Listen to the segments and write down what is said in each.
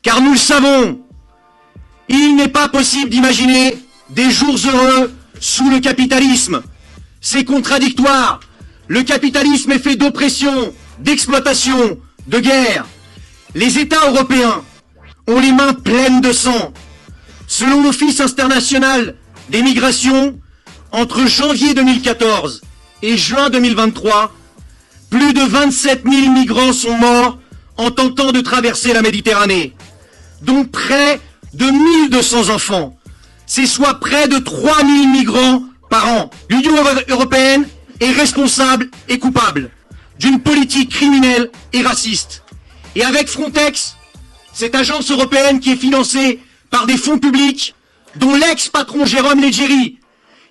Car nous le savons, il n'est pas possible d'imaginer des jours heureux sous le capitalisme. C'est contradictoire. Le capitalisme est fait d'oppression, d'exploitation, de guerre. Les États européens ont les mains pleines de sang. Selon l'Office international des migrations, entre janvier 2014 et juin 2023, plus de 27 000 migrants sont morts en tentant de traverser la Méditerranée, dont près de 1200 enfants. C'est soit près de 3000 migrants par an. L'Union européenne est responsable et coupable d'une politique criminelle et raciste. Et avec Frontex, cette agence européenne qui est financée par des fonds publics, dont l'ex-patron Jérôme Leggeri,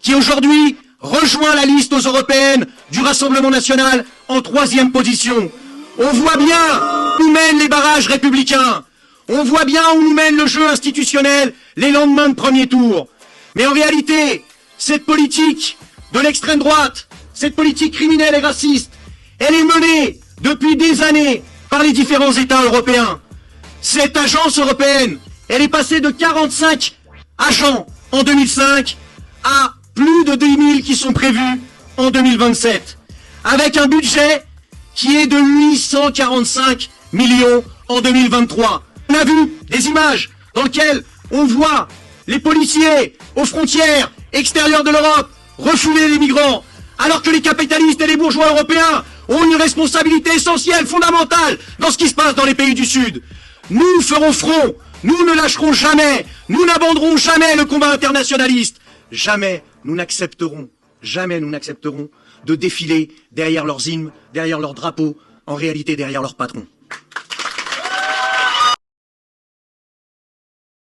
qui aujourd'hui rejoint la liste aux européennes du Rassemblement national en 3e position. On voit bien où nous mènent les barrages républicains. On voit bien où nous mène le jeu institutionnel les lendemains de premier tour. Mais en réalité, cette politique de l'extrême droite, cette politique criminelle et raciste, elle est menée depuis des années par les différents États européens. Cette agence européenne, elle est passée de 45 agents en 2005 à plus de 10 000 qui sont prévus en 2027, avec un budget qui est de 845 millions en 2023. On a vu des images dans lesquelles on voit les policiers aux frontières extérieures de l'Europe refouler les migrants, alors que les capitalistes et les bourgeois européens ont une responsabilité essentielle, fondamentale, dans ce qui se passe dans les pays du Sud. Nous ferons front, nous ne lâcherons jamais, nous n'abandonnerons jamais le combat internationaliste. Jamais nous n'accepterons de défiler derrière leurs hymnes, derrière leurs drapeaux, en réalité derrière leurs patrons.